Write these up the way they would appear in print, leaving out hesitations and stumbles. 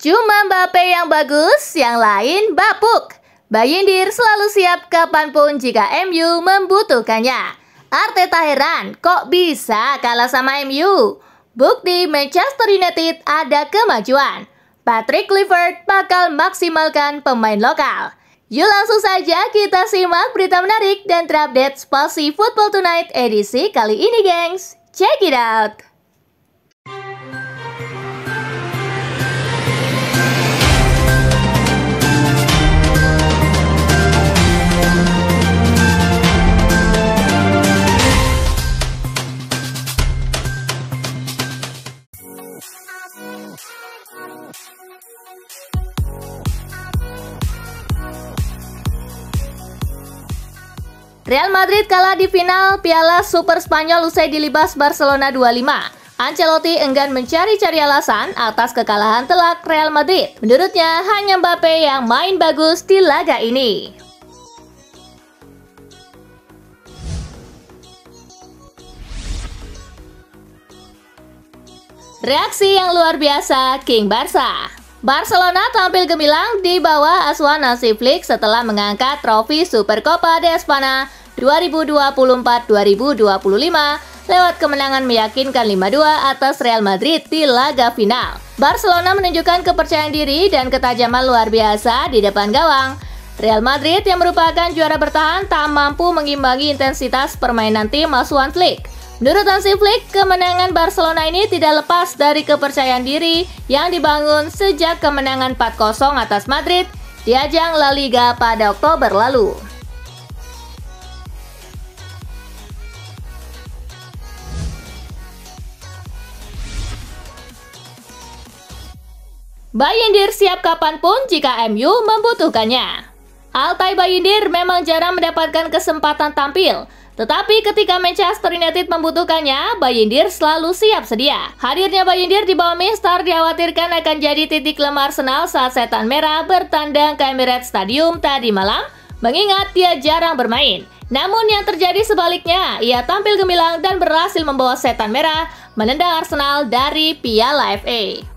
Cuma Mbappe yang bagus, yang lain bapuk. Bayindir selalu siap kapanpun jika MU membutuhkannya. Arteta heran, kok bisa kalah sama MU? Bukti Manchester United ada kemajuan. Patrick Kluivert bakal maksimalkan pemain lokal. Yuk langsung saja kita simak berita menarik dan terupdate Spasi Football Tonight edisi kali ini, gengs. Check it out! Real Madrid kalah di final Piala Super Spanyol usai dilibas Barcelona 2-5. Ancelotti enggan mencari-cari alasan atas kekalahan telak Real Madrid. Menurutnya, hanya Mbappe yang main bagus di laga ini. Reaksi yang luar biasa King Barca. Barcelona tampil gemilang di bawah asuhan Hansi Flick setelah mengangkat trofi Supercopa de España 2024-2025 lewat kemenangan meyakinkan 5-2 atas Real Madrid di laga final. Barcelona menunjukkan kepercayaan diri dan ketajaman luar biasa di depan gawang. Real Madrid yang merupakan juara bertahan tak mampu mengimbangi intensitas permainan tim asuhan Flick. Menurut Hansi Flick, kemenangan Barcelona ini tidak lepas dari kepercayaan diri yang dibangun sejak kemenangan 4-0 atas Madrid di ajang La Liga pada Oktober lalu. Bayindir siap kapanpun jika MU membutuhkannya. Altay Bayindir memang jarang mendapatkan kesempatan tampil, tetapi ketika Manchester United membutuhkannya, Bayindir selalu siap sedia. Hadirnya Bayindir di bawah Mister dikhawatirkan akan jadi titik lemah Arsenal saat Setan Merah bertandang ke Emirates Stadium tadi malam, mengingat dia jarang bermain. Namun yang terjadi sebaliknya, ia tampil gemilang dan berhasil membawa Setan Merah menendang Arsenal dari Piala FA.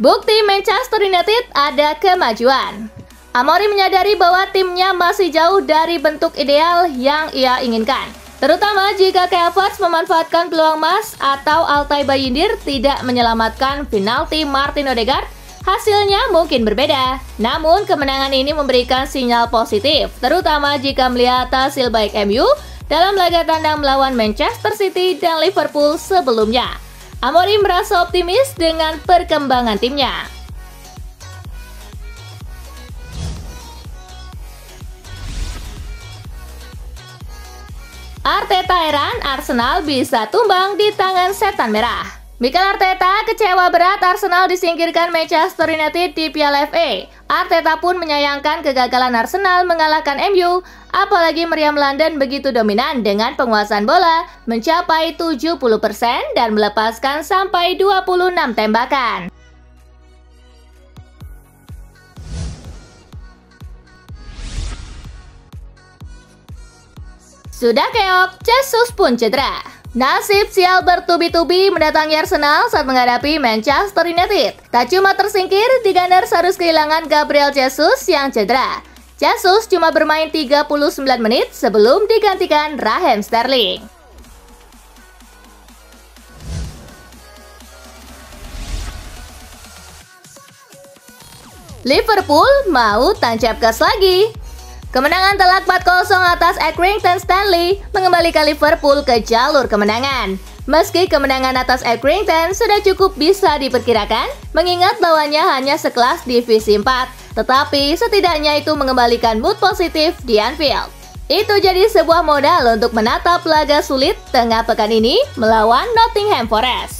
Bukti Manchester United ada kemajuan. Amorim menyadari bahwa timnya masih jauh dari bentuk ideal yang ia inginkan, terutama jika Kai Havertz memanfaatkan peluang emas atau Altay Bayindir tidak menyelamatkan penalti Martin Odegaard. Hasilnya mungkin berbeda, namun kemenangan ini memberikan sinyal positif, terutama jika melihat hasil baik MU dalam laga tandang melawan Manchester City dan Liverpool sebelumnya. Amorim merasa optimis dengan perkembangan timnya. Arteta heran Arsenal bisa tumbang di tangan Setan Merah. Mikel Arteta kecewa berat Arsenal disingkirkan Manchester United di Piala FA. Arteta pun menyayangkan kegagalan Arsenal mengalahkan MU, apalagi Meriam London begitu dominan dengan penguasaan bola mencapai 70% dan melepaskan sampai 26 tembakan. Sudah keok, Jesus pun cedera. Nasib sial bertubi-tubi mendatangi Arsenal saat menghadapi Manchester United. Tak cuma tersingkir, The Gunners harus kehilangan Gabriel Jesus yang cedera. Jesus cuma bermain 39 menit sebelum digantikan Raheem Sterling. Liverpool mau tancap gas lagi. Kemenangan telak 4-0 atas Accrington Stanley mengembalikan Liverpool ke jalur kemenangan. Meski kemenangan atas Accrington sudah cukup bisa diperkirakan, mengingat lawannya hanya sekelas divisi 4, tetapi setidaknya itu mengembalikan mood positif di Anfield. Itu jadi sebuah modal untuk menatap laga sulit tengah pekan ini melawan Nottingham Forest.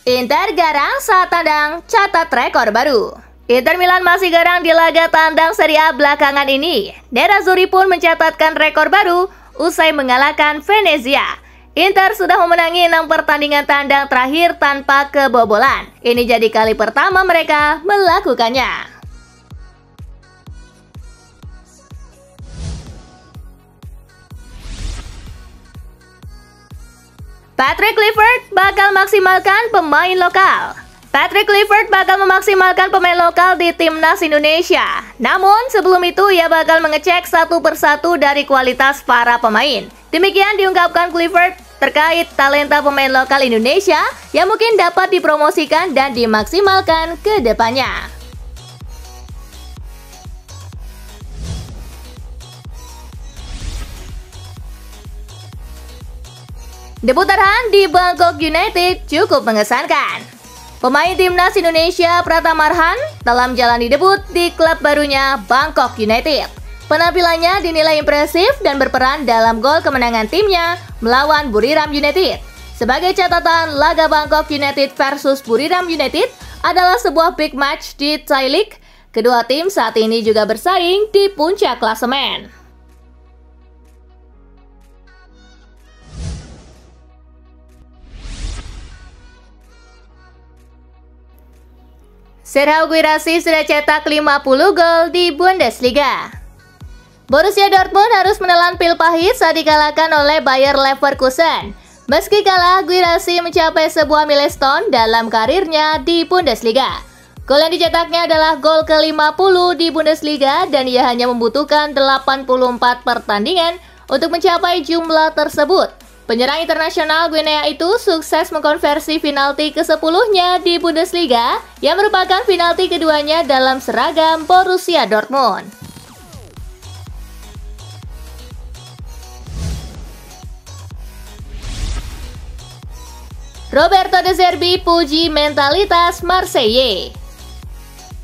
Inter garang saat tandang catat rekor baru. Inter Milan masih garang di laga tandang Serie A belakangan ini. Nerazzurri pun mencatatkan rekor baru usai mengalahkan Venezia. Inter sudah memenangi 6 pertandingan tandang terakhir tanpa kebobolan. Ini jadi kali pertama mereka melakukannya. Patrick Kluivert bakal maksimalkan pemain lokal. Patrick Kluivert bakal memaksimalkan pemain lokal di Timnas Indonesia. Namun sebelum itu ia bakal mengecek satu persatu dari kualitas para pemain. Demikian diungkapkan Kluivert terkait talenta pemain lokal Indonesia yang mungkin dapat dipromosikan dan dimaksimalkan ke depannya. Debut Arhan di Bangkok United cukup mengesankan. Pemain Timnas Indonesia Pratama Arhan telah menjalani debut di klub barunya Bangkok United. Penampilannya dinilai impresif dan berperan dalam gol kemenangan timnya melawan Buriram United. Sebagai catatan, laga Bangkok United versus Buriram United adalah sebuah big match di Thai League. Kedua tim saat ini juga bersaing di puncak klasemen. Serhou Guirassy sudah cetak 50 gol di Bundesliga. Borussia Dortmund harus menelan pil pahit saat dikalahkan oleh Bayer Leverkusen. Meski kalah, Guirassy mencapai sebuah milestone dalam karirnya di Bundesliga. Gol yang dicetaknya adalah gol ke-50 di Bundesliga dan ia hanya membutuhkan 84 pertandingan untuk mencapai jumlah tersebut. Penyerang internasional Guinea itu sukses mengkonversi penalti ke-10-nya di Bundesliga yang merupakan penalti keduanya dalam seragam Borussia Dortmund. Roberto De Zerbi puji mentalitas Marseille.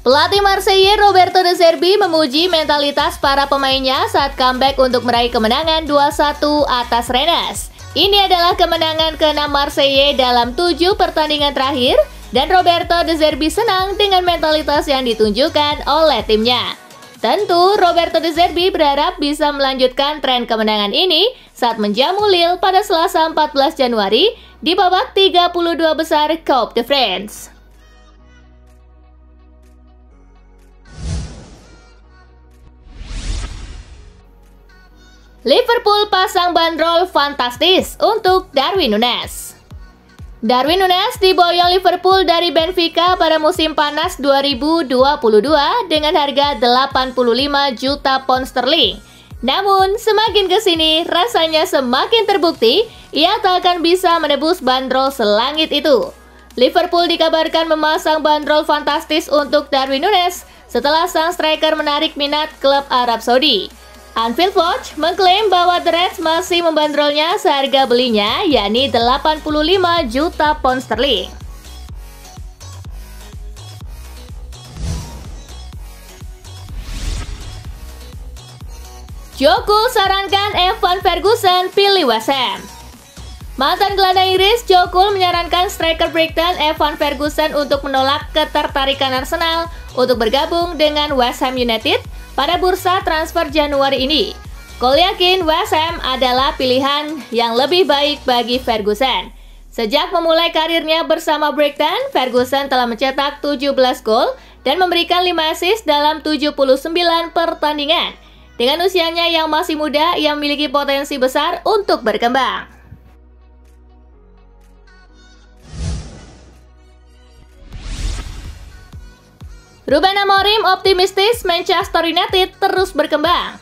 Pelatih Marseille Roberto De Zerbi memuji mentalitas para pemainnya saat comeback untuk meraih kemenangan 2-1 atas Rennes. Ini adalah kemenangan ke-6 Marseille dalam 7 pertandingan terakhir dan Roberto De Zerbi senang dengan mentalitas yang ditunjukkan oleh timnya. Tentu Roberto De Zerbi berharap bisa melanjutkan tren kemenangan ini saat menjamu Lille pada Selasa 14 Januari di babak 32 besar Coupe de France. Liverpool pasang bandrol fantastis untuk Darwin Núñez. Darwin Núñez diboyong Liverpool dari Benfica pada musim panas 2022 dengan harga 85 juta pound sterling. Namun, semakin kesini rasanya semakin terbukti ia tak akan bisa menebus bandrol selangit itu. Liverpool dikabarkan memasang bandrol fantastis untuk Darwin Núñez setelah sang striker menarik minat klub Arab Saudi. Anfield Watch mengklaim bahwa The Reds masih membandrolnya seharga belinya, yakni 85 juta pound sterling. Jokul sarankan Evan Ferguson pilih West Ham. Mantan gelandang Inggris Jokul menyarankan striker Brighton Evan Ferguson untuk menolak ketertarikan Arsenal untuk bergabung dengan West Ham United pada bursa transfer Januari ini. Cole yakin West Ham adalah pilihan yang lebih baik bagi Ferguson. Sejak memulai karirnya bersama Brighton, Ferguson telah mencetak 17 gol dan memberikan 5 assist dalam 79 pertandingan. Dengan usianya yang masih muda, ia memiliki potensi besar untuk berkembang. Ruben Amorim optimistis Manchester United terus berkembang.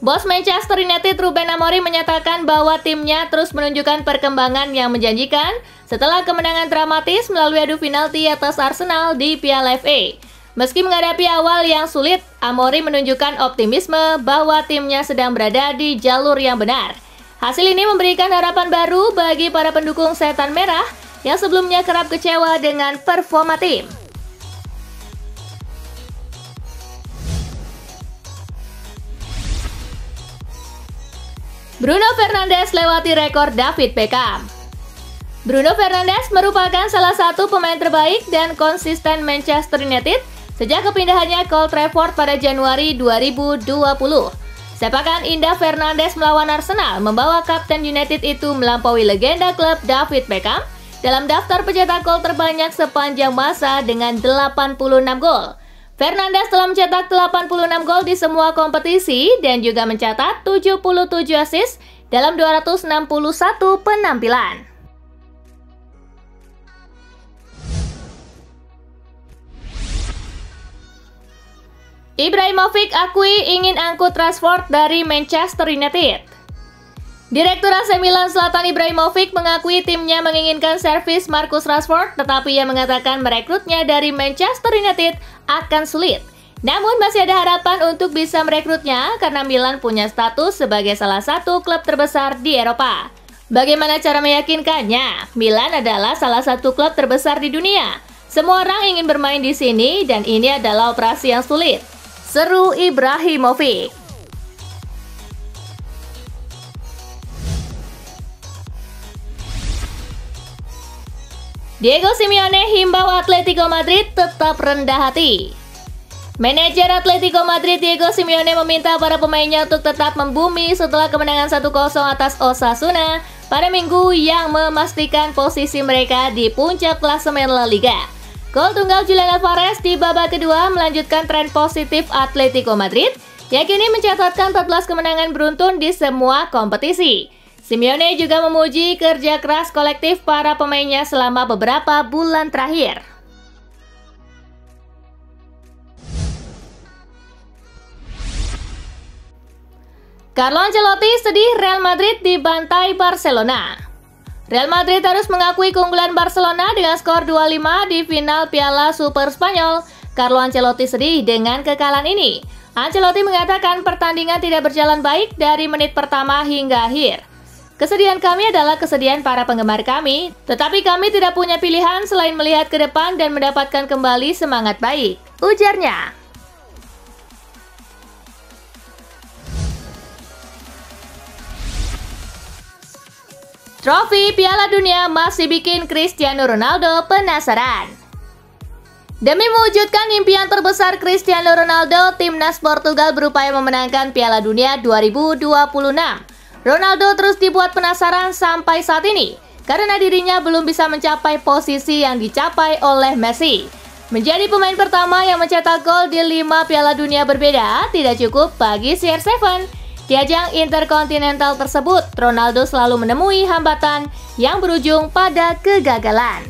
Bos Manchester United Ruben Amorim menyatakan bahwa timnya terus menunjukkan perkembangan yang menjanjikan setelah kemenangan dramatis melalui adu penalti atas Arsenal di Piala FA. Meski menghadapi awal yang sulit, Amorim menunjukkan optimisme bahwa timnya sedang berada di jalur yang benar. Hasil ini memberikan harapan baru bagi para pendukung Setan Merah yang sebelumnya kerap kecewa dengan performa tim. Bruno Fernandes lewati rekor David Beckham. Bruno Fernandes merupakan salah satu pemain terbaik dan konsisten Manchester United sejak kepindahannya ke Old Trafford pada Januari 2020. Sepakan indah Fernandes melawan Arsenal membawa Kapten United itu melampaui legenda klub David Beckham dalam daftar pencetak gol terbanyak sepanjang masa dengan 86 gol. Fernandes telah mencetak 86 gol di semua kompetisi dan juga mencatat 77 assist dalam 261 penampilan. Ibrahimovic akui ingin angkut Rashford dari Manchester United. Direktur AC Milan Zlatan Ibrahimovic mengakui timnya menginginkan servis Marcus Rashford, tetapi ia mengatakan merekrutnya dari Manchester United akan sulit. Namun masih ada harapan untuk bisa merekrutnya karena Milan punya status sebagai salah satu klub terbesar di Eropa. Bagaimana cara meyakinkannya? Milan adalah salah satu klub terbesar di dunia. Semua orang ingin bermain di sini dan ini adalah operasi yang sulit, seru Ibrahimovic. Diego Simeone himbau Atletico Madrid tetap rendah hati. Manajer Atletico Madrid Diego Simeone meminta para pemainnya untuk tetap membumi setelah kemenangan 1-0 atas Osasuna pada Minggu yang memastikan posisi mereka di puncak klasemen La Liga. Gol tunggal Julian Alvarez di babak kedua melanjutkan tren positif Atletico Madrid yang kini mencatatkan 14 kemenangan beruntun di semua kompetisi. Simeone juga memuji kerja keras kolektif para pemainnya selama beberapa bulan terakhir. Carlo Ancelotti sedih Real Madrid dibantai Barcelona. Real Madrid harus mengakui keunggulan Barcelona dengan skor 2-5 di final Piala Super Spanyol. Carlo Ancelotti sedih dengan kekalahan ini. Ancelotti mengatakan pertandingan tidak berjalan baik dari menit pertama hingga akhir. Kesedihan kami adalah kesedihan para penggemar kami, tetapi kami tidak punya pilihan selain melihat ke depan dan mendapatkan kembali semangat baik, ujarnya. Trofi Piala Dunia masih bikin Cristiano Ronaldo penasaran. Demi mewujudkan impian terbesar Cristiano Ronaldo, timnas Portugal berupaya memenangkan Piala Dunia 2026. Ronaldo terus dibuat penasaran sampai saat ini, karena dirinya belum bisa mencapai posisi yang dicapai oleh Messi. Menjadi pemain pertama yang mencetak gol di 5 Piala Dunia berbeda tidak cukup bagi CR7. Di ajang interkontinental tersebut, Ronaldo selalu menemui hambatan yang berujung pada kegagalan.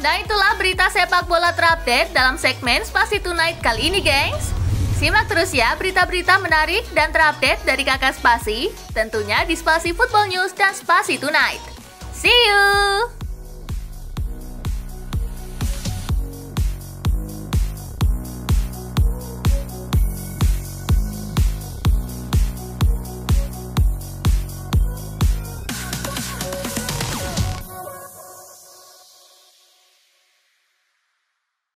Dan itulah berita sepak bola terupdate dalam segmen Spasi Tonight kali ini, gengs. Simak terus ya berita-berita menarik dan terupdate dari Kakak Spasi, tentunya di Spasi Football News dan Spasi Tonight. See you!